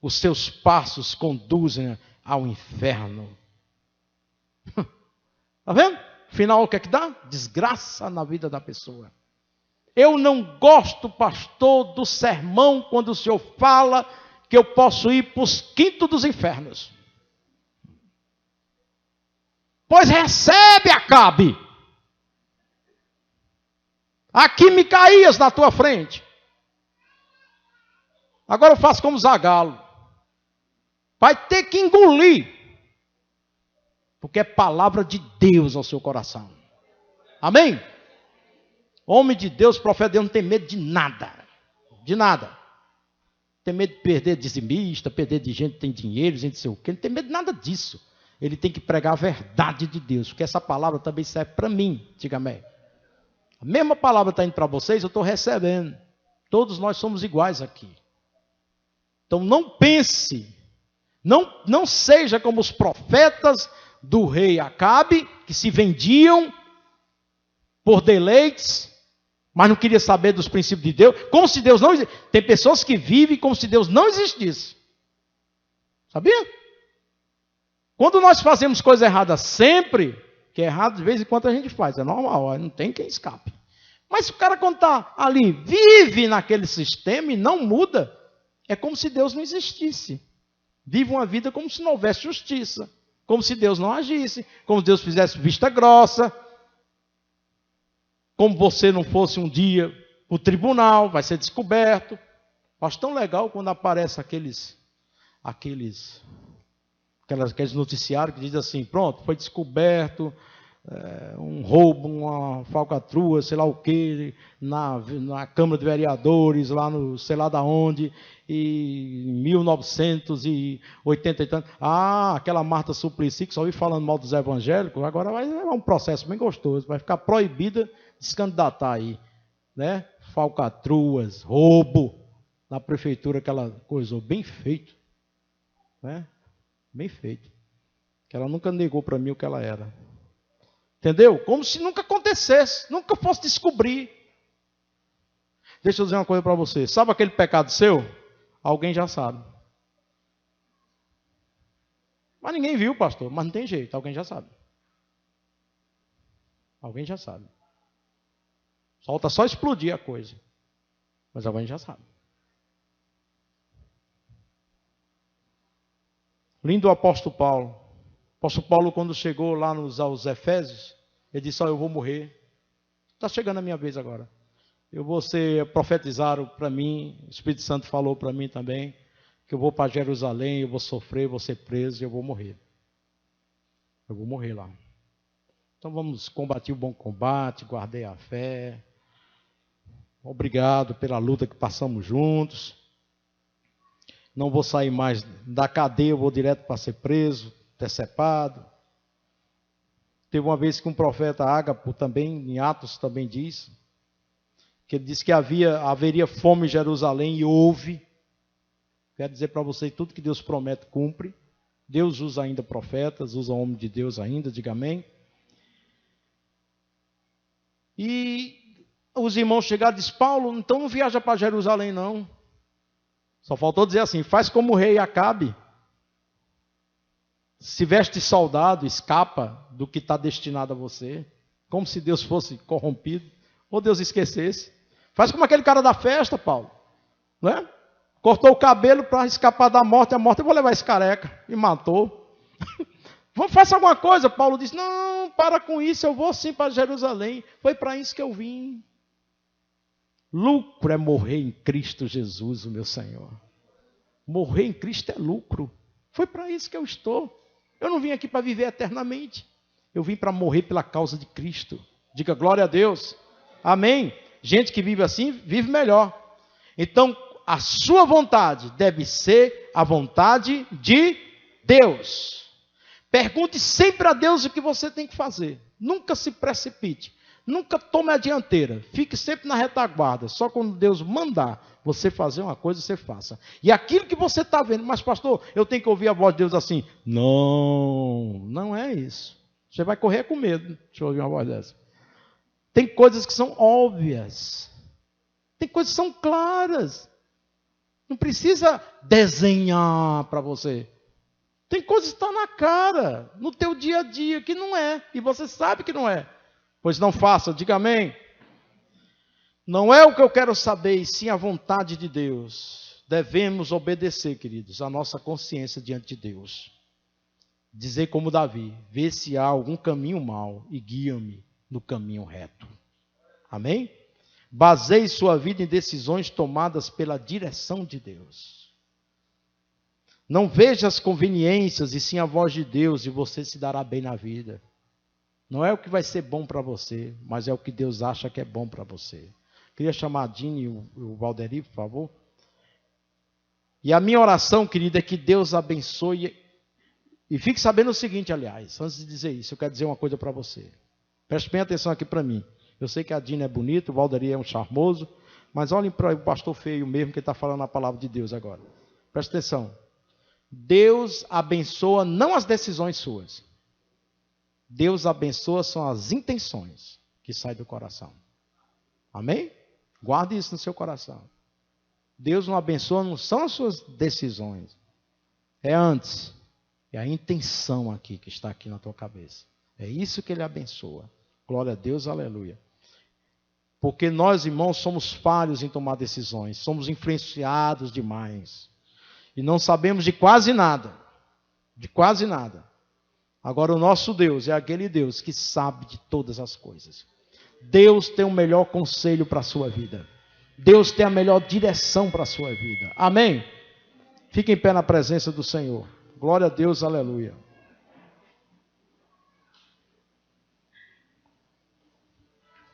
Speaker 1: Os seus passos conduzem ao inferno. Está vendo? Final, o que é que dá? Desgraça na vida da pessoa. Eu não gosto, pastor, do sermão quando o senhor fala que eu posso ir para os quintos dos infernos. Pois recebe, Acabe. Aqui Micaías na tua frente. Agora eu faço como Zagalo. Vai ter que engolir. Porque é palavra de Deus ao seu coração. Amém? Homem de Deus, profeta de Deus, não tem medo de nada. De nada. Tem medo de perder dizimista, perder de gente que tem dinheiro, gente não sei o quê. Não tem medo de nada disso. Ele tem que pregar a verdade de Deus. Porque essa palavra também serve para mim. Diga amém. A mesma palavra está indo para vocês, eu estou recebendo. Todos nós somos iguais aqui. Então não pense, não seja como os profetas do rei Acabe, que se vendiam por deleites, mas não queria saber dos princípios de Deus, como se Deus não existisse. Tem pessoas que vivem como se Deus não existisse. Sabia? Quando nós fazemos coisa errada sempre, que é errado de vez em quando a gente faz, é normal, não tem quem escape. Mas o cara quando está ali, vive naquele sistema e não muda, é como se Deus não existisse. Vive uma vida como se não houvesse justiça, como se Deus não agisse, como se Deus fizesse vista grossa, como você não fosse um dia para o tribunal, vai ser descoberto. Acho tão legal quando aparece aqueles noticiários que dizem assim, pronto, foi descoberto um roubo, uma falcatrua, sei lá o que, na Câmara de Vereadores, lá no sei lá da onde, e em 1980 e tanto. Aquela Marta Suplicy, que só ouvi falando mal dos evangélicos, agora vai levar um processo bem gostoso, vai ficar proibida de se candidatar aí, né? Falcatruas, roubo, na prefeitura, aquela coisa, bem feito, né? Bem feito. Que ela nunca negou para mim o que ela era. Entendeu? Como se nunca acontecesse, nunca fosse descobrir. Deixa eu dizer uma coisa para você. Sabe aquele pecado seu? Alguém já sabe. Mas ninguém viu, pastor. Mas não tem jeito, alguém já sabe. Alguém já sabe. Falta só explodir a coisa. Mas alguém já sabe. Lindo o apóstolo Paulo. O apóstolo Paulo, quando chegou lá aos Efésios, ele disse, eu vou morrer. Está chegando a minha vez agora. Profetizaram para mim, o Espírito Santo falou para mim também, que eu vou para Jerusalém, eu vou sofrer, vou ser preso e eu vou morrer. Eu vou morrer lá. Então vamos combater o bom combate, guardei a fé. Obrigado pela luta que passamos juntos. Não vou sair mais da cadeia, eu vou direto para ser preso, decepado. Teve uma vez que um profeta Ágapo também, em Atos também diz, que ele disse que haveria fome em Jerusalém e houve. Quero dizer para vocês, tudo que Deus promete cumpre. Deus usa ainda profetas, usa homem de Deus ainda, diga amém. E os irmãos chegaram e disseram, Paulo, então não viaja para Jerusalém não. Só faltou dizer assim, faz como o rei Acabe. Se veste soldado, escapa do que está destinado a você. Como se Deus fosse corrompido. Ou Deus esquecesse. Faz como aquele cara da festa, Paulo. Não é? Cortou o cabelo para escapar da morte. A morte, eu vou levar esse careca. E matou. Vamos fazer alguma coisa. Paulo disse, não, para com isso. Eu vou sim para Jerusalém. Foi para isso que eu vim. Lucro é morrer em Cristo Jesus, o meu Senhor. Morrer em Cristo é lucro. Foi para isso que eu estou. Eu não vim aqui para viver eternamente. Eu vim para morrer pela causa de Cristo. Diga glória a Deus. Amém. Gente que vive assim, vive melhor. Então, a sua vontade deve ser a vontade de Deus. Pergunte sempre a Deus o que você tem que fazer. Nunca se precipite. Nunca tome a dianteira. Fique sempre na retaguarda. Só quando Deus mandar você fazer uma coisa, você faça. E aquilo que você está vendo, mas pastor, eu tenho que ouvir a voz de Deus assim. Não, não é isso. Você vai correr com medo de ouvir uma voz dessa. Tem coisas que são óbvias. Tem coisas que são claras. Não precisa desenhar para você. Tem coisas que estão na cara, no teu dia a dia, que não é. E você sabe que não é. Pois não faça, diga amém. Não é o que eu quero saber, e sim a vontade de Deus. Devemos obedecer, queridos, a nossa consciência diante de Deus. Dizer como Davi, vê se há algum caminho mau e guia-me no caminho reto. Amém? Baseie sua vida em decisões tomadas pela direção de Deus. Não veja as conveniências e sim a voz de Deus e você se dará bem na vida. Não é o que vai ser bom para você, mas é o que Deus acha que é bom para você. Queria chamar a Dini e o Valderi, por favor. E a minha oração, querida, é que Deus abençoe. E fique sabendo o seguinte, aliás, antes de dizer isso, eu quero dizer uma coisa para você. Preste bem atenção aqui para mim. Eu sei que a Dini é bonita, o Valderi é um charmoso, mas olhem para o pastor feio mesmo, que está falando a palavra de Deus agora. Preste atenção. Deus abençoa não as decisões suas. Deus abençoa são as intenções que saem do coração. Amém? Guarde isso no seu coração. Deus não abençoa, não são as suas decisões. É antes. É a intenção aqui que está aqui na tua cabeça. É isso que Ele abençoa. Glória a Deus, aleluia. Porque nós, irmãos, somos falhos em tomar decisões. Somos influenciados demais. E não sabemos de quase nada. De quase nada. Agora o nosso Deus é aquele Deus que sabe de todas as coisas. Deus tem o melhor conselho para a sua vida. Deus tem a melhor direção para a sua vida. Amém? Fique em pé na presença do Senhor. Glória a Deus, aleluia.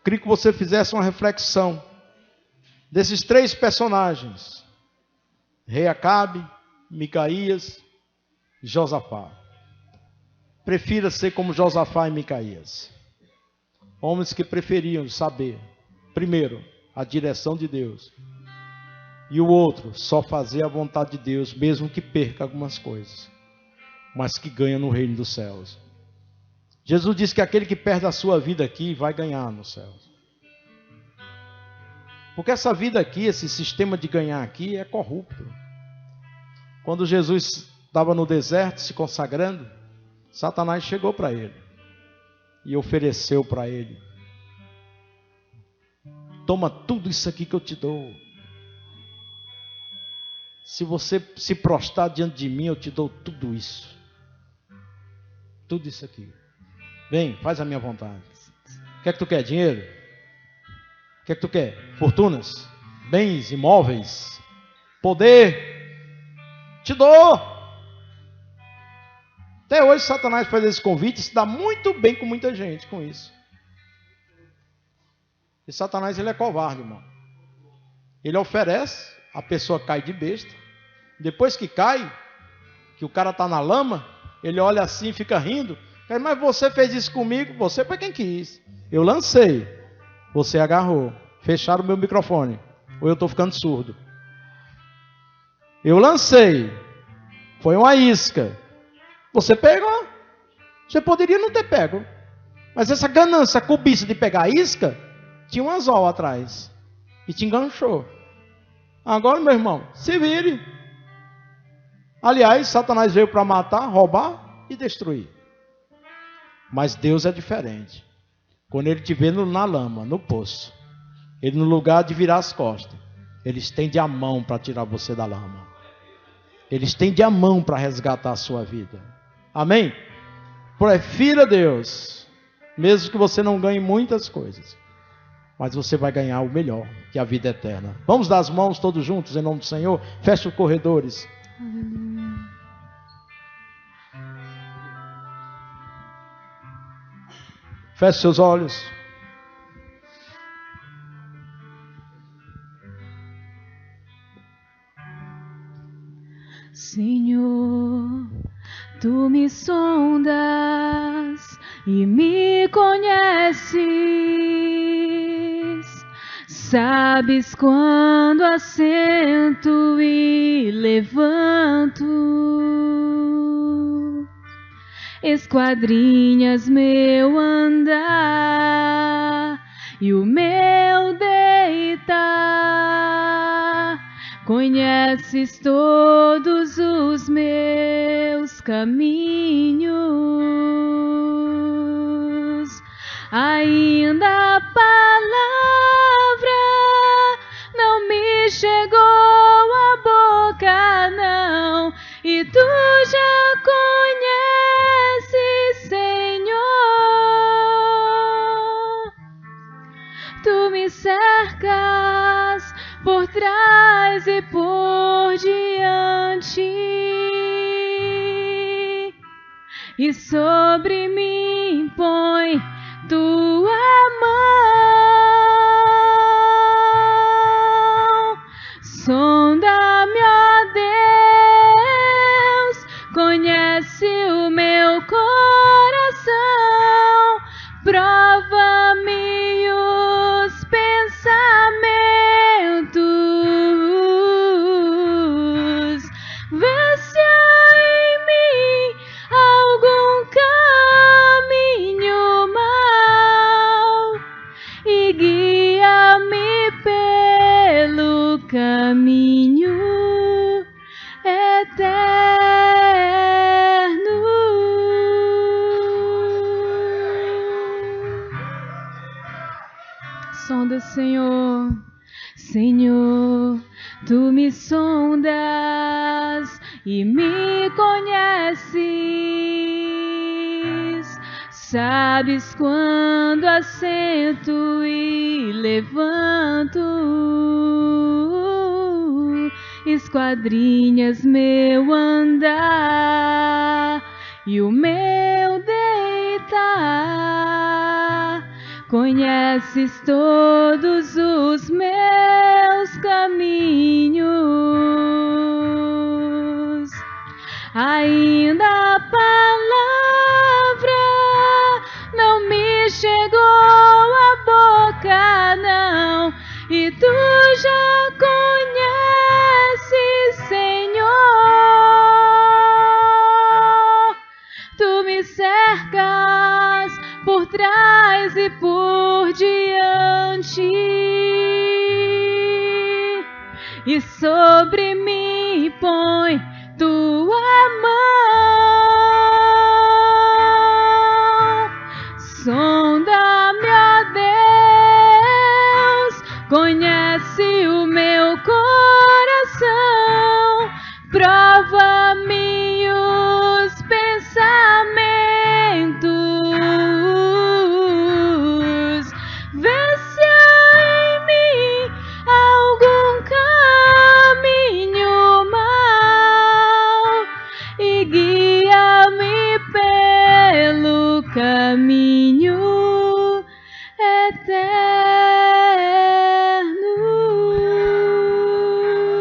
Speaker 1: Queria que você fizesse uma reflexão desses três personagens. Rei Acabe, Micaías e Josafá. Prefira ser como Josafá e Micaías. Homens que preferiam saber, primeiro, a direção de Deus. E o outro, só fazer a vontade de Deus, mesmo que perca algumas coisas. Mas que ganha no reino dos céus. Jesus disse que aquele que perde a sua vida aqui, vai ganhar nos céus. Porque essa vida aqui, esse sistema de ganhar aqui, é corrupto. Quando Jesus estava no deserto, se consagrando, Satanás chegou para ele e ofereceu para ele: toma tudo isso aqui que eu te dou. Se você se prostrar diante de mim, eu te dou tudo isso. Tudo isso aqui. Vem, faz a minha vontade. O que é que tu quer? Dinheiro? O que é que tu quer? Fortunas? Bens, imóveis? Poder? Te dou. Até hoje Satanás faz esse convite e se dá muito bem com muita gente com isso. E Satanás, ele é covarde, irmão. Ele oferece, a pessoa cai de besta. Depois que cai, que o cara está na lama, ele olha assim e fica rindo. Mas você fez isso comigo, você foi quem quis. Eu lancei, você agarrou. Fecharam o meu microfone. Ou eu estou ficando surdo. Eu lancei, foi uma isca. Você pegou. Você poderia não ter pego. Mas essa ganância, a cobiça de pegar a isca, tinha um anzol atrás. E te enganchou. Agora, meu irmão, se vire. Aliás, Satanás veio para matar, roubar e destruir. Mas Deus é diferente. Quando Ele te vê na lama, no poço, Ele, no lugar de virar as costas, Ele estende a mão para tirar você da lama. Ele estende a mão para resgatar a sua vida. Amém? Prefira Deus, mesmo que você não ganhe muitas coisas, mas você vai ganhar o melhor, que é a vida eterna. Vamos dar as mãos todos juntos em nome do Senhor. Feche os corredores. Feche seus olhos.
Speaker 2: e me conheces. Sabes quando assento e levanto, esquadrinhas meu andar e o meu deitar. Conheces todos os meus caminhos, ainda a palavra não me chegou à boca, não, e tu já conheces, Senhor. Tu me cercas por trás e por diante, e sobre mim põe tua mão. Sonda-me, ó Deus, conhece o meu coração, prova-me os pensamentos, vê se há em mim algum caminho mau e guia-me pelo caminho eterno. Sonda, Senhor, Senhor, tu me sondas e me conheces. Sabes quando assento e levanto, esquadrinhas meu andar e o meu deitar. Conheces todos os meus caminhos, ainda a palavra não me chegou à boca, não, e tu já conheces, Senhor. Tu me cercas por trás e por diante, e sobre mim põe tua mão. Sonda-me, ó Deus, conhece o meu coração, prova-me os pensamentos, vê se há em mim algum caminho mau e guia-me pelo caminho eterno.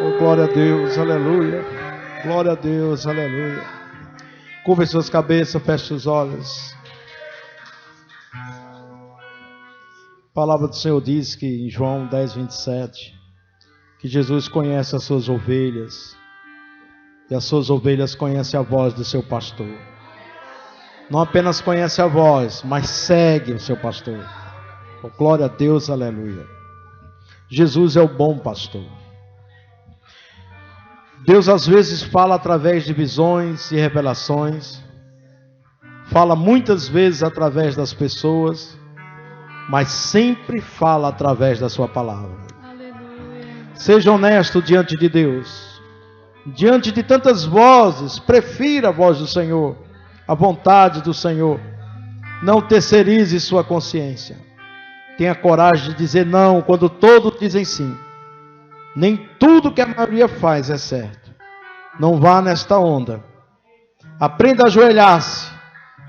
Speaker 1: Oh, glória a Deus, aleluia. Glória a Deus, aleluia. Curve suas cabeças, feche os olhos. A palavra do Senhor diz que em João 10, 27, que Jesus conhece as suas ovelhas, e as suas ovelhas conhecem a voz do seu pastor. Não apenas conhece a voz, mas segue o seu pastor. Oh, glória a Deus, aleluia. Jesus é o bom pastor. Deus às vezes fala através de visões e revelações, fala muitas vezes através das pessoas, mas sempre fala através da sua palavra.
Speaker 2: Aleluia.
Speaker 1: Seja honesto diante de Deus. Diante de tantas vozes, prefira a voz do Senhor, a vontade do Senhor. Não terceirize sua consciência. Tenha coragem de dizer não quando todos dizem sim. Nem tudo que a maioria faz é certo. Não vá nesta onda. Aprenda a ajoelhar-se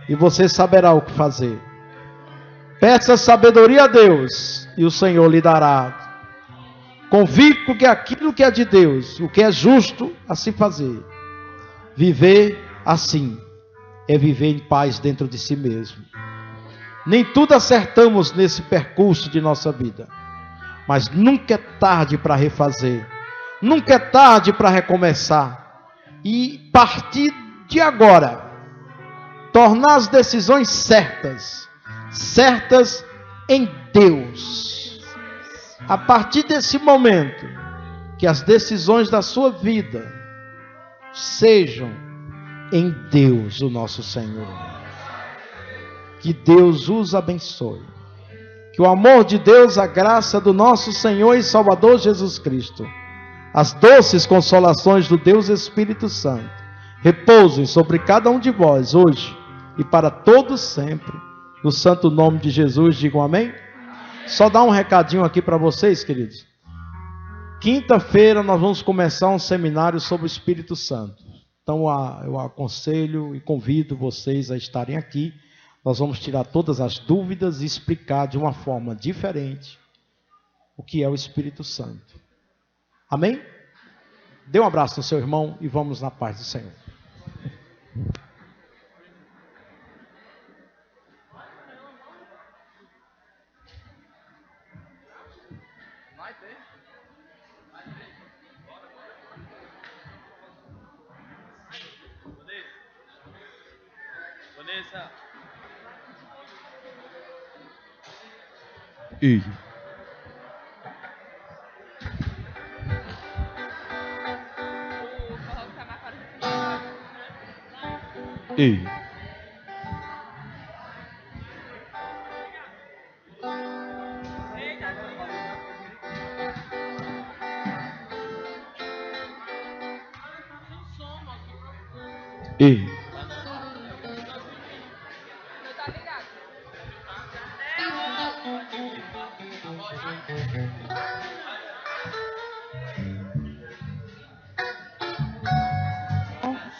Speaker 1: e você saberá o que fazer. Peça sabedoria a Deus e o Senhor lhe dará. Convicto que aquilo que é de Deus, o que é justo a se fazer, viver assim, é viver em paz dentro de si mesmo. Nem tudo acertamos nesse percurso de nossa vida. Mas nunca é tarde para refazer. Nunca é tarde para recomeçar. E partir de agora, tornar as decisões certas. Certas em Deus. A partir desse momento, que as decisões da sua vida sejam em Deus, o nosso Senhor. Que Deus os abençoe. Que o amor de Deus, a graça do nosso Senhor e Salvador Jesus Cristo, as doces consolações do Deus Espírito Santo, repousem sobre cada um de vós hoje e para todos sempre. No santo nome de Jesus, digam amém. Só dar um recadinho aqui para vocês, queridos. Quinta-feira nós vamos começar um seminário sobre o Espírito Santo. Então eu aconselho e convido vocês a estarem aqui. Nós vamos tirar todas as dúvidas e explicar de uma forma diferente o que é o Espírito Santo. Amém? Dê um abraço no seu irmão e vamos na paz do Senhor.
Speaker 3: E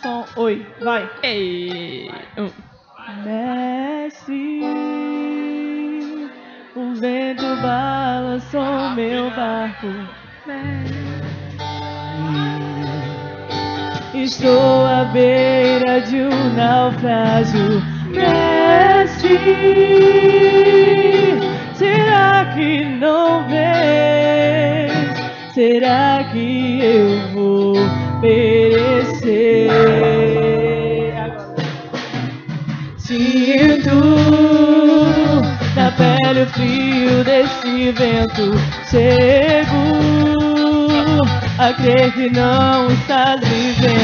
Speaker 2: Som, oi, vai. Desce, o vento balançou meu barco. Estou à beira de um naufrágio. Desce, será que não vês? Será que eu vou perecer? Sinto na pele o frio desse vento. Chego a crer que não estás vivendo.